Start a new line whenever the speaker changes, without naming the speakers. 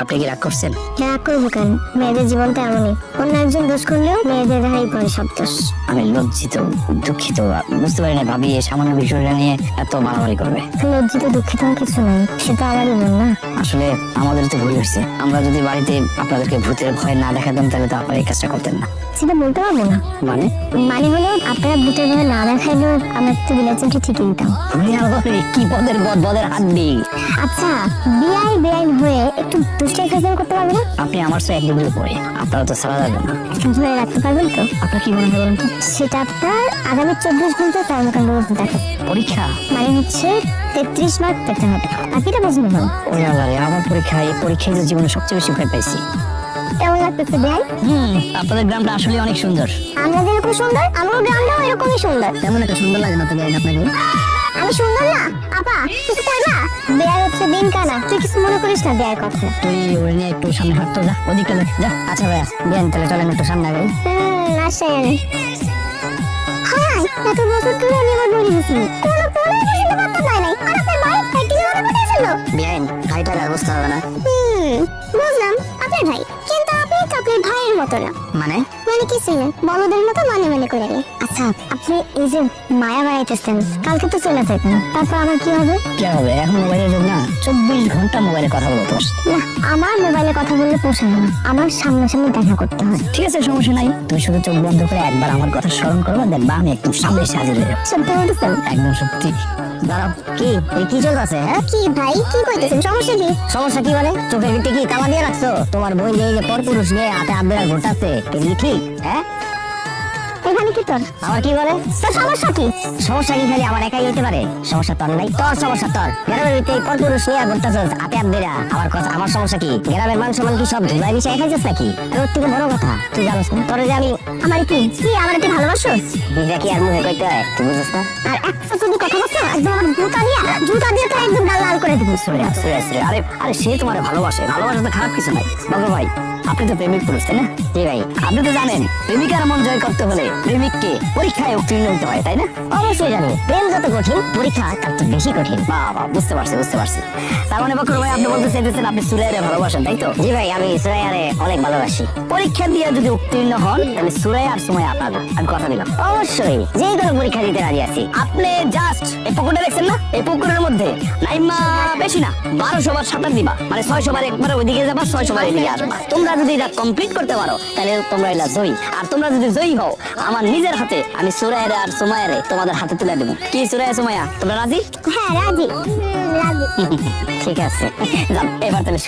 আপনি কি রাগ করছেন?
রাগ করবো কেন? মেয়েদের জীবনটা এমনই, অন্য একজন দোষ করলেও মেয়েদের হাই পড়ে সব দোষ।
আমি লজ্জিত, দুঃখিত, বুঝতে পারি না ভাবি এই সামান্য বিষয়টা নিয়ে এত বাড়াবাড়ি করবে।
লজ্জিত দুঃখিত কিছু নাই, সেটা আমারই মন না।
আসলে আমাদের তো ভুল হয়েছে, আমরা যদি বাড়িতে আপনাদেরকে ভূতের ভয় না দেখাতাম তাহলে তো আপনারা এই কাজটা করতেন না।
সেটা বলতে পারবো না।
মানে
মানে হলো আপনারা ভূতের ভয় না দেখাইলেও আমরা একটু বিলাচনটা ঠিকই দিতাম।
কি পদের বদের হাড্ডি।
আচ্ছা, বেআইন হয়ে একটু দুষ্টাই ফেসল করতে পারবে না?
আপনি আমার তো এক ডিগ্রি পরে, আপনারা তো ছাড়া যাবেন না।
ধরে রাখতে পারবেন তো?
আপনার কি মনে হয় বলেন তো?
সেটা আপনার আগামী 24 ঘন্টা কর্মকাণ্ড দেখে।
পরীক্ষা
মানে হচ্ছে 33 মার্ক পেতে হবে, বাকিটা বুঝতে হবে।
ওই আল্লাহরে, আমার পরীক্ষা, এই পরীক্ষায় তো জীবনে সবচেয়ে বেশি ভয় পাইছি।
কেমন লাগতেছে বেআই?
আপনাদের গ্রামটা আসলে অনেক সুন্দর।
আমরা যেরকম সুন্দর, আমার গ্রামটাও এরকমই সুন্দর।
তেমন একটা সুন্দর লাগে না তো বেআইন আপনাকে?
আমি সুন্দর না? আপা কিছু কইবা? বেআই হচ্ছে দিন কানা, তুই কিছু মনে করিস না বেআই কথা।
তুই ওই নিয়ে একটু সামনে হাঁটতো, যা ওদিকে যা। আচ্ছা ভাইয়া বেআইন, তাহলে চলেন একটু সামনে আগে।
আসেন। হাই, এত বছর ধরে আমি আবার বলি গেছি, কোনো পড়াশোনা করতে পাই নাই, আর আপনার ভাই প্র্যাকটিসে কথা বলতেছিল।
বেআইন, ভাইটার ব্যবস্থা হবে না?
বুঝলাম আপনার ভাই, কিন্তু আপনি তো আপনার ভাইয়ের মতো না।
মানে
মানে কিছুই না, বড়দের মতো মানে করে। আচ্ছা, আপনি এই যে মায়া বাড়াইতেছেন, কালকে তো চলে যাবেন, তারপর আবার কি হবে?
কি হবে? এখন মোবাইলের যুগ না, 24 ঘন্টা মোবাইলে কথা বলতে পারছি।
না, আমার মোবাইলে কথা বললে পোষায় না, আমার সামনাসামনি দেখা করতে হয়।
ঠিক আছে, সমস্যা নাই, তুমি শুধু চোখ বন্ধ করে একবার আমার কথা স্মরণ করবা, দেখবা আমি একদম সামনে এসে হাজির হয়ে যাবো।
সত্যি বলতেছেন?
একদম সত্যি। দাঁড়াও, কি এই কি চলতেছে? হ্যাঁ,
কি ভাই, কি কইতেছেন? সমস্যা কি?
সমস্যা কি মানে? চোখের ভিতরে কি তালা দিয়ে রাখছো? তোমার বই যে এই যে পরপুরুষ নিয়ে হাতে হাত বেড়া ঘুরতাছে, এগুলি ঠিক? হ্যাঁ,
এখানে কি তোর?
আবার কি বলে?
তোর সমস্যা কি?
সমস্যা কি খালি আমার একাই হইতে পারে? সমস্যা তোর নাই? তোর সমস্যা তোর। গ্রামের ভিতরে পরপুরুষ নিয়ে ঘুরতাছস হাতে হাত বেড়া, আমার কথা, আমার সমস্যা কি? গ্রামের মান সম্মান কি সব ধুলাই মিশে খাইছিস নাকি? আর ওর থেকে বড় কথা, তুই জানোস না তোরে যে আমি
আমার কি আমার কি ভালোবাসোস?
এটা কি আর মুখে কইতে হয়? তুই বুঝছিস না?
আর একটা যদি কথা বলছো, একদম আমার জুতা দিয়ে তো একদম গাল লাল করে দিবি।
সরে আরে আরে, সে তোমার ভালোবাসে, ভালোবাসা তো খারাপ কিছু নাই। বাবু ভাই, আপনি তো প্রেমিক পুরুষ, তাই না? জি ভাই, আপনি তো জানেন প্রেমিকার মন জয় করতে হলে প্রেমিককে পরীক্ষায় উত্তীর্ণ হতে হয়, তাই না?
অবশ্যই জানি, প্রেম যত কঠিন, পরীক্ষা তার তো বেশি কঠিন।
বাবা, বুঝতে পারছি। তার মানে বকর ভাই, আপনি বলতে চাইতেছেন আপনি সুরাইয়ারে ভালোবাসেন, তাই তো?
জি ভাই, আমি সুরাইয়ারে অনেক ভালোবাসি।
পরীক্ষা দিয়ে যদি উত্তীর্ণ হন তাহলে সুরাইয়া আর সময় আপনার, আমি কথা দিলাম।
অবশ্যই যে কোনো পরীক্ষা দিতে রাজি আছি।
আপনি জাস্ট এই পুকুরটা দেখছেন না, এই পুকুরের মধ্যে নাইমা বেশি না 1200 বার সাঁতার দিবা, মানে 600 বার একবারে ওইদিকে যাবা, 600 বার এদিকে আসবা। তোমরা যদি এটা কমপ্লিট করতে পারো তাহলে তোমরা এটা জয়ী। আর তোমরা যদি জয়ী হও, আমার নিজের হাতে আমি সুরাইয়ারে আর সুমাইয়ারে তোমাদের হাতে তুলে দেবো। কি সুরাইয়া সুমাইয়া, তোমরা রাজি?
হ্যাঁ রাজি।
ঠিক আছে, যান এবার তাহলে